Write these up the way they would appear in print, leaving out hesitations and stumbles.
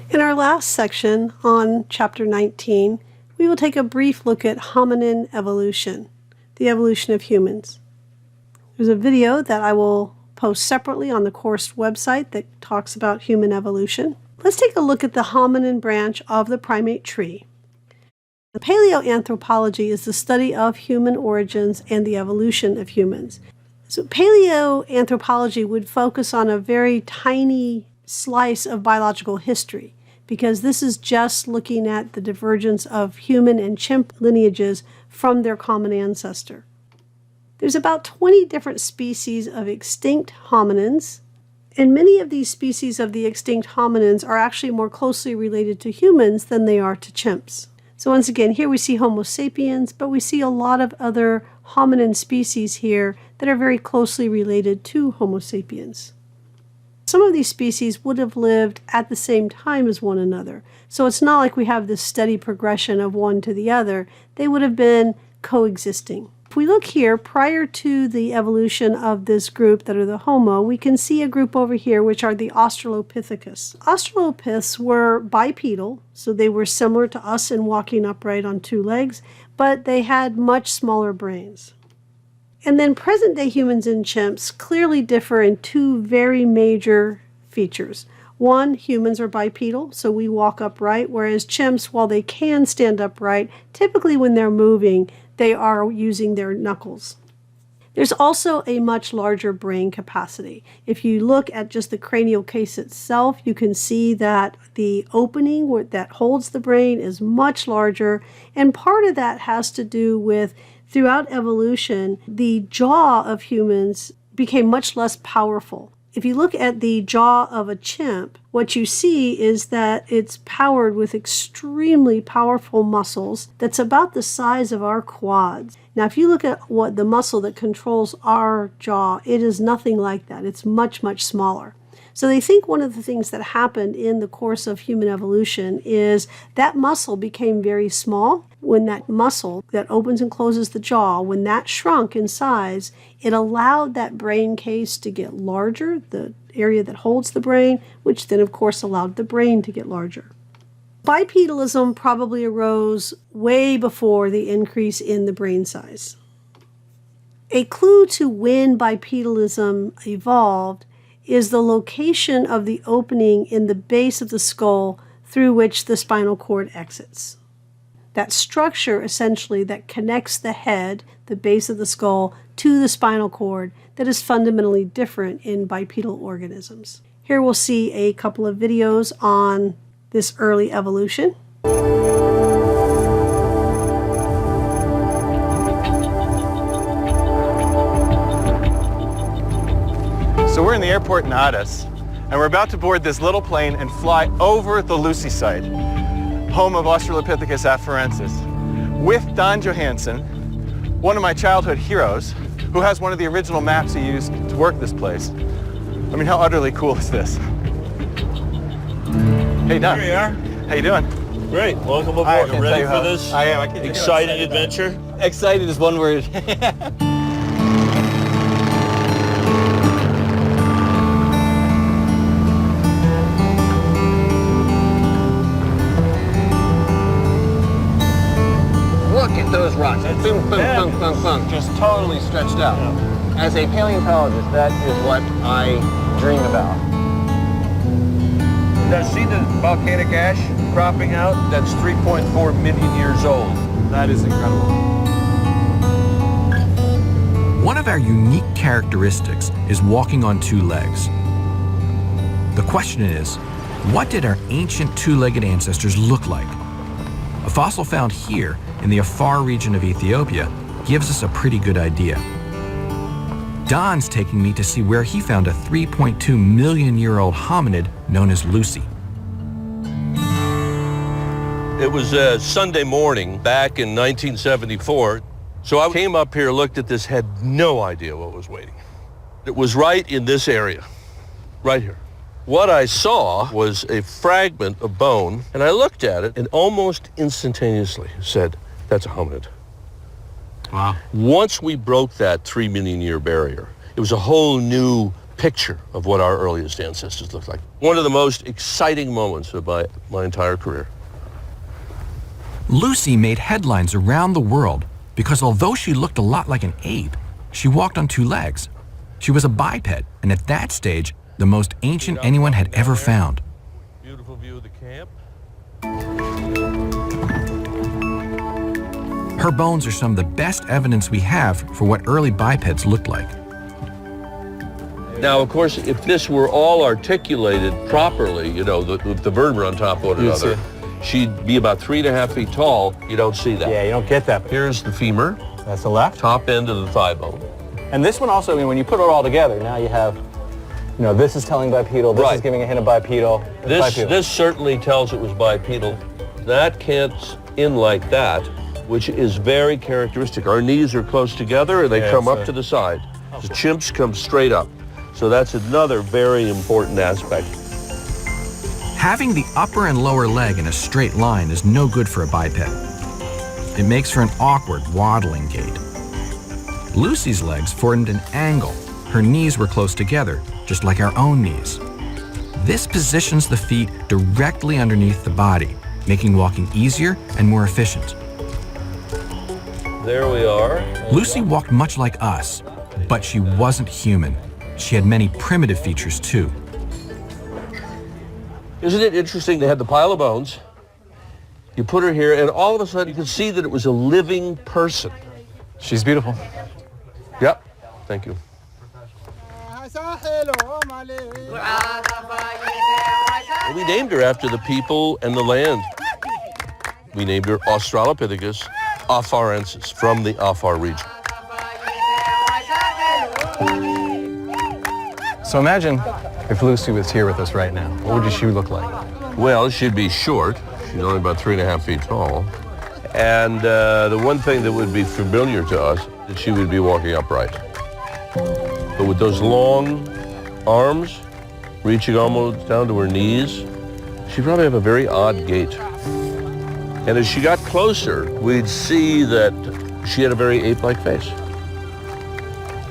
In our last section on Chapter 19, we will take a brief look at hominin evolution, the evolution of humans. There's a video that I will post separately on the course website that talks about human evolution. Let's take a look at the hominin branch of the primate tree. The paleoanthropology is the study of human origins and the evolution of humans. So paleoanthropology would focus on a very tiny slice of biological history, because this is just looking at the divergence of human and chimp lineages from their common ancestor. There's about 20 different species of extinct hominins, and many of these species of the extinct hominins are actually more closely related to humans than they are to chimps. So once again, here we see Homo sapiens, but we see a lot of other hominin species here that are very closely related to Homo sapiens. Some of these species would have lived at the same time as one another. So it's not like we have this steady progression of one to the other. They would have been coexisting. If we look here, prior to the evolution of this group that are the Homo, we can see a group over here which are the Australopithecus. Australopiths were bipedal, so they were similar to us in walking upright on two legs, but they had much smaller brains. And then present-day humans and chimps clearly differ in two very major features. One, humans are bipedal, so we walk upright, whereas chimps, while they can stand upright, typically when they're moving, they are using their knuckles. There's also a much larger brain capacity. If you look at just the cranial case itself, you can see that the opening that holds the brain is much larger, and part of that has to do with throughout evolution, the jaw of humans became much less powerful. If you look at the jaw of a chimp, what you see is that it's powered with extremely powerful muscles that's about the size of our quads. Now, if you look at what the muscle that controls our jaw, it is nothing like that. It's much, much smaller. So they think one of the things that happened in the course of human evolution is that muscle became very small. When that muscle that opens and closes the jaw, when that shrunk in size, it allowed that brain case to get larger, the area that holds the brain, which then of course allowed the brain to get larger. Bipedalism probably arose way before the increase in the brain size. A clue to when bipedalism evolved is the location of the opening in the base of the skull through which the spinal cord exits. That structure, essentially, that connects the head, the base of the skull, to the spinal cord, that is fundamentally different in bipedal organisms. Here we'll see a couple of videos on this early evolution. So we're in the airport in Addis, and we're about to board this little plane and fly over the Lucy site, home of Australopithecus afarensis, with Don Johanson, one of my childhood heroes, who has one of the original maps he used to work this place. I mean, how utterly cool is this? Hey, Don. Here you are. How you doing? Great. Welcome aboard. I can't Ready tell you for how- this I am. I can't tell you how exciting excited I am. adventure? Excited is one word. Look at those rocks. That's Boom, boom, boom, fabulous. boom, boom. Just totally stretched out. As a paleontologist, that is what I dream about. Now, see the volcanic ash cropping out? That's 3.4 million years old. That is incredible. One of our unique characteristics is walking on two legs. The question is, what did our ancient two-legged ancestors look like? A fossil found here in the Afar region of Ethiopia gives us a pretty good idea. Don's taking me to see where he found a 3.2 million year old hominid known as Lucy. It was a Sunday morning back in 1974. So I came up here, looked at this, had no idea what was waiting. It was right in this area, right here. What I saw was a fragment of bone, and I looked at it and almost instantaneously said, that's a hominid. Wow. Once we broke that 3 million year barrier, it was a whole new picture of what our earliest ancestors looked like. One of the most exciting moments of my entire career. Lucy made headlines around the world because although she looked a lot like an ape, she walked on two legs. She was a biped, and at that stage, the most ancient anyone had ever found. Beautiful view of the camp. Her bones are some of the best evidence we have for what early bipeds looked like. Now, of course, if this were all articulated properly, you know, the vertebrae on top of one another, she'd be about 3.5 feet tall. You don't see that. Yeah, you don't get that. Here's the femur, That's the left. top end of the thigh bone. And this one also, I mean, when you put it all together, now you have, you know, this is telling bipedal, this Right. is giving a hint of bipedal. It's bipedal. This certainly tells it was bipedal. That cants in like that, which is very characteristic. Our knees are close together and they come up to the side. The chimps come straight up. So that's another very important aspect. Having the upper and lower leg in a straight line is no good for a biped. It makes for an awkward, waddling gait. Lucy's legs formed an angle. Her knees were close together, just like our own knees. This positions the feet directly underneath the body, making walking easier and more efficient. There we are. Lucy walked much like us, but she wasn't human. She had many primitive features too. Isn't it interesting? They had the pile of bones. You put her here, and all of a sudden you could see that it was a living person. She's beautiful. Yep. Thank you. We named her after the people and the land. We named her Australopithecus afarensis, from the Afar region. So imagine if Lucy was here with us right now. What would she look like? Well, she'd be short. She's only about 3.5 feet tall. And the one thing that would be familiar to us, that she would be walking upright. But with those long arms, reaching almost down to her knees, she'd probably have a very odd gait. And as she got closer, we'd see that she had a very ape-like face.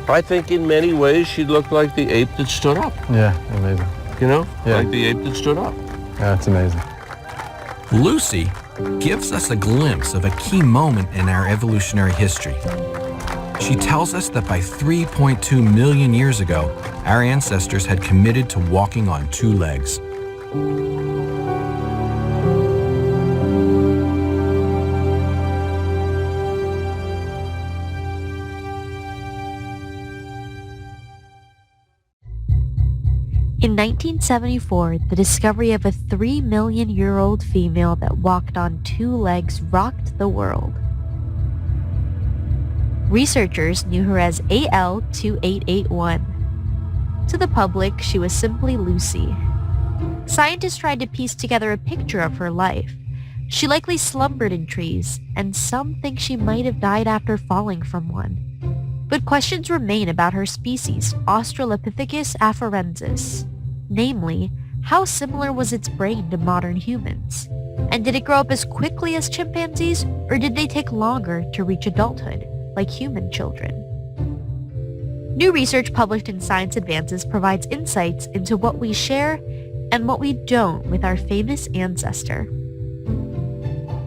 I think in many ways she'd look like the ape that stood up. Yeah, amazing. You know? Yeah. Like the ape that stood up. Yeah, that's amazing. Lucy gives us a glimpse of a key moment in our evolutionary history. She tells us that by 3.2 million years ago, our ancestors had committed to walking on two legs. In 1974, the discovery of a 3-million-year-old female that walked on two legs rocked the world. Researchers knew her as AL2881. To the public, she was simply Lucy. Scientists tried to piece together a picture of her life. She likely slumbered in trees, and some think she might have died after falling from one. But questions remain about her species, Australopithecus afarensis. Namely, how similar was its brain to modern humans? And did it grow up as quickly as chimpanzees, or did they take longer to reach adulthood, like human children? New research published in Science Advances provides insights into what we share and what we don't with our famous ancestor.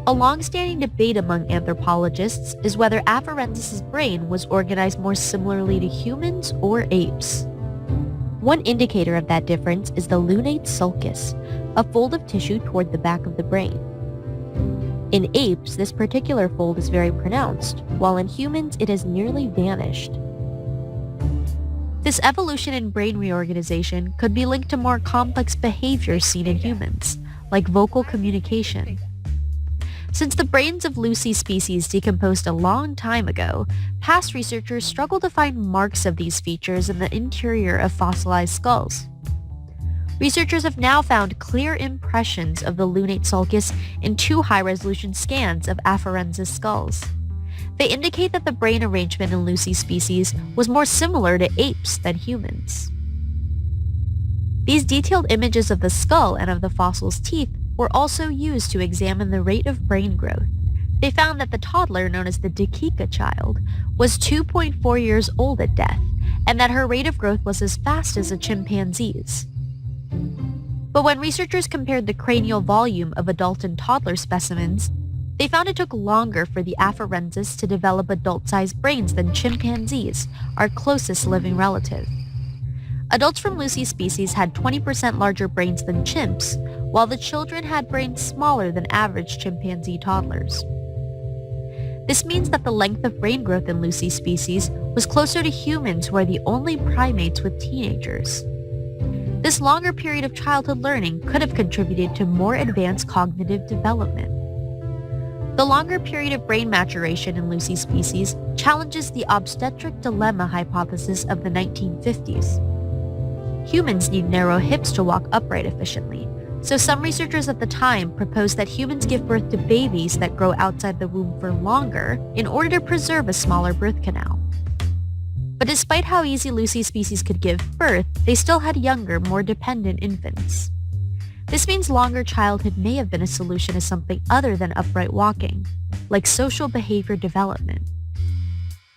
A long-standing debate among anthropologists is whether afarensis' brain was organized more similarly to humans or apes. One indicator of that difference is the lunate sulcus, a fold of tissue toward the back of the brain. In apes, this particular fold is very pronounced, while in humans it has nearly vanished. This evolution in brain reorganization could be linked to more complex behaviors seen in humans, like vocal communication. Since the brains of Lucy's species decomposed a long time ago, past researchers struggle to find marks of these features in the interior of fossilized skulls. Researchers have now found clear impressions of the lunate sulcus in 2 high-resolution scans of afarensis skulls. They indicate that the brain arrangement in Lucy's species was more similar to apes than humans. These detailed images of the skull and of the fossil's teeth were also used to examine the rate of brain growth. They found that the toddler known as the Dakika child was 2.4 years old at death, and that her rate of growth was as fast as a chimpanzee's. But when researchers compared the cranial volume of adult and toddler specimens, they found it took longer for the afarensis to develop adult-sized brains than chimpanzees, our closest living relative. Adults from Lucy's species had 20% larger brains than chimps, while the children had brains smaller than average chimpanzee toddlers. This means that the length of brain growth in Lucy's species was closer to humans, who are the only primates with teenagers. This longer period of childhood learning could have contributed to more advanced cognitive development. The longer period of brain maturation in Lucy's species challenges the obstetric dilemma hypothesis of the 1950s. Humans need narrow hips to walk upright efficiently, so some researchers at the time proposed that humans give birth to babies that grow outside the womb for longer in order to preserve a smaller birth canal. But despite how easy Lucy's species could give birth, they still had younger, more dependent infants. This means longer childhood may have been a solution to something other than upright walking, like social behavior development.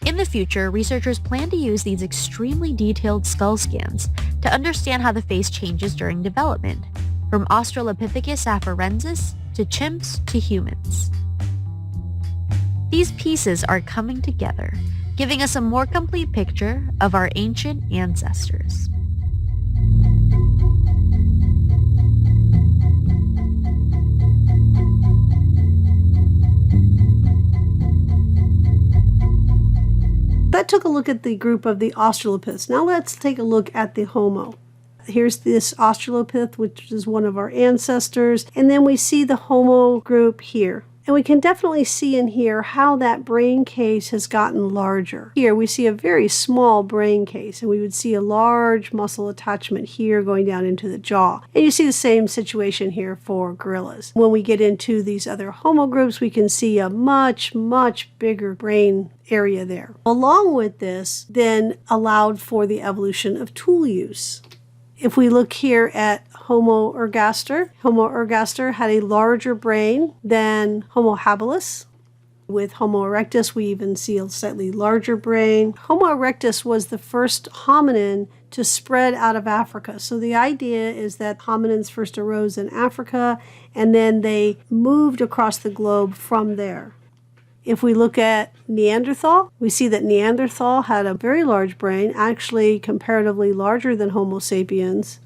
In the future, researchers plan to use these extremely detailed skull scans to understand how the face changes during development, from Australopithecus afarensis to chimps to humans. These pieces are coming together, giving us a more complete picture of our ancient ancestors. That took a look at the group of the Australopiths. Now let's take a look at the Homo. Here's this Australopith, which is one of our ancestors, and then we see the Homo group here. And we can definitely see and hear how that brain case has gotten larger. Here we see a very small brain case, and we would see a large muscle attachment here going down into the jaw. And you see the same situation here for gorillas. When we get into these other Homo groups, we can see a much, much bigger brain area there. Along with this, then allowed for the evolution of tool use. If we look here at Homo ergaster had a larger brain than Homo habilis. With Homo erectus, we even see a slightly larger brain. Homo erectus was the first hominin to spread out of Africa. So the idea is that hominins first arose in Africa, and then they moved across the globe from there. If we look at Neanderthal, we see that Neanderthal had a very large brain, actually comparatively larger than Homo sapiens.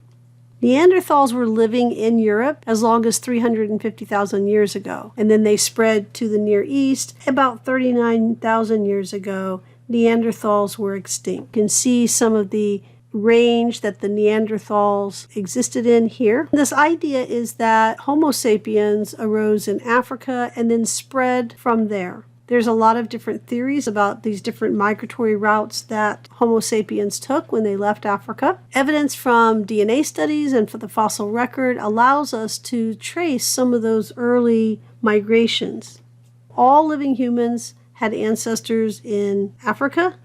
Neanderthals were living in Europe as long as 350,000 years ago, and then they spread to the Near East. About 39,000 years ago, Neanderthals were extinct. You can see some of the range that the Neanderthals existed in here. This idea is that Homo sapiens arose in Africa and then spread from there. There's a lot of different theories about these different migratory routes that Homo sapiens took when they left Africa. Evidence from DNA studies and for the fossil record allows us to trace some of those early migrations. All living humans had ancestors in Africa.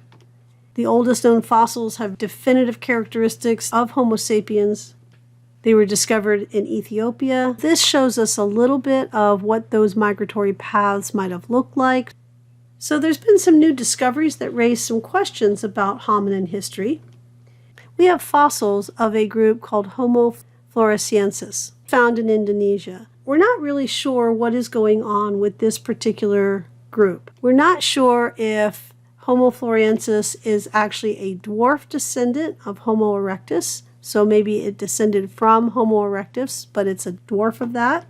The oldest known fossils have definitive characteristics of Homo sapiens. They were discovered in Ethiopia. This shows us a little bit of what those migratory paths might have looked like. So there's been some new discoveries that raise some questions about hominin history. We have fossils of a group called Homo floresiensis, found in Indonesia. We're not really sure what is going on with this particular group. We're not sure if Homo floresiensis is actually a dwarf descendant of Homo erectus. So maybe it descended from Homo erectus, but it's a dwarf of that.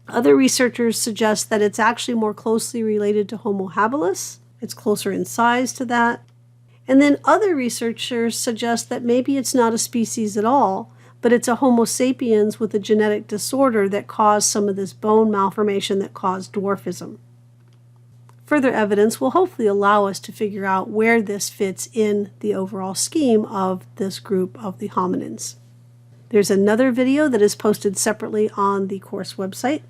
Other researchers suggest that it's actually more closely related to Homo habilis. It's closer in size to that. And then other researchers suggest that maybe it's not a species at all, but it's a Homo sapiens with a genetic disorder that caused some of this bone malformation that caused dwarfism. Further evidence will hopefully allow us to figure out where this fits in the overall scheme of this group of the hominins. There's another video that is posted separately on the course website.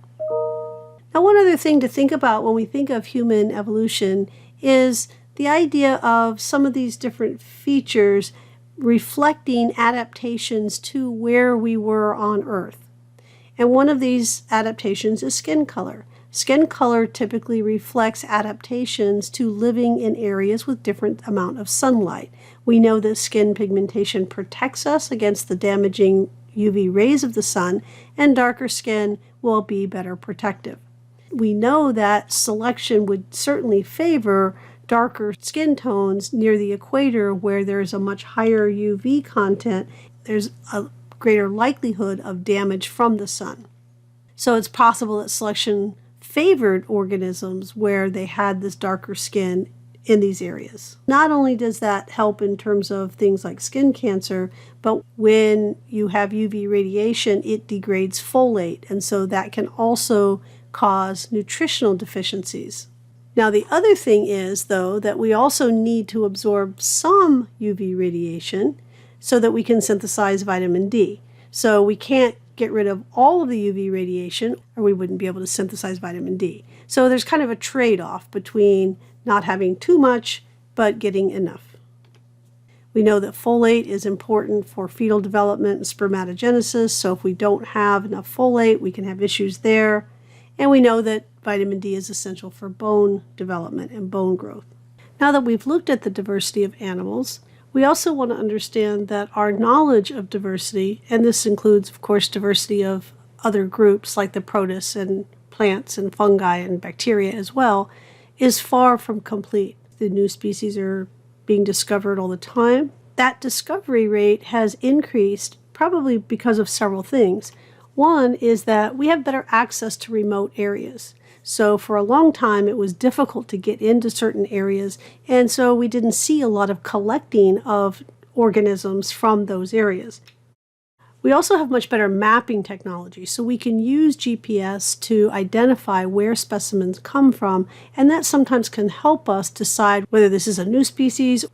Now, one other thing to think about when we think of human evolution is the idea of some of these different features reflecting adaptations to where we were on Earth. And one of these adaptations is skin color. Skin color typically reflects adaptations to living in areas with different amount of sunlight. We know that skin pigmentation protects us against the damaging UV rays of the sun, and darker skin will be better protective. We know that selection would certainly favor darker skin tones near the equator where there's a much higher UV content. There's a greater likelihood of damage from the sun. So it's possible that selection favored organisms where they had this darker skin in these areas. Not only does that help in terms of things like skin cancer, but when you have UV radiation, it degrades folate, and so that can also cause nutritional deficiencies. Now, the other thing is, though, that we also need to absorb some UV radiation so that we can synthesize vitamin D. So we can't get rid of all of the UV radiation, or we wouldn't be able to synthesize vitamin D. So there's kind of a trade-off between not having too much, but getting enough. We know that folate is important for fetal development and spermatogenesis, so if we don't have enough folate, we can have issues there. And we know that vitamin D is essential for bone development and bone growth. Now that we've looked at the diversity of animals, we also want to understand that our knowledge of diversity, and this includes, of course, diversity of other groups like the protists and plants and fungi and bacteria as well, is far from complete. The new species are being discovered all the time. That discovery rate has increased probably because of several things. One is that we have better access to remote areas. So for a long time, it was difficult to get into certain areas, and so we didn't see a lot of collecting of organisms from those areas. We also have much better mapping technology, so we can use GPS to identify where specimens come from, and that sometimes can help us decide whether this is a new species.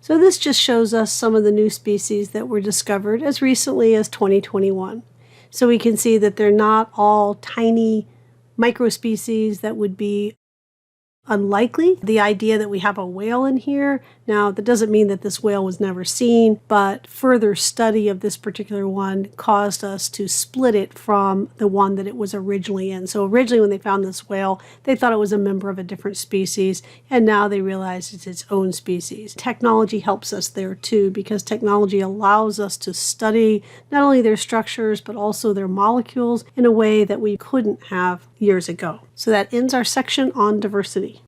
So this just shows us some of the new species that were discovered as recently as 2021. So we can see that they're not all tiny microspecies that would be unlikely. The idea that we have a whale in here, now that doesn't mean that this whale was never seen, but further study of this particular one caused us to split it from the one that it was originally in. So originally when they found this whale, they thought it was a member of a different species, and now they realize it's its own species. Technology helps us there too, because technology allows us to study not only their structures, but also their molecules in a way that we couldn't have years ago. So that ends our section on diversity.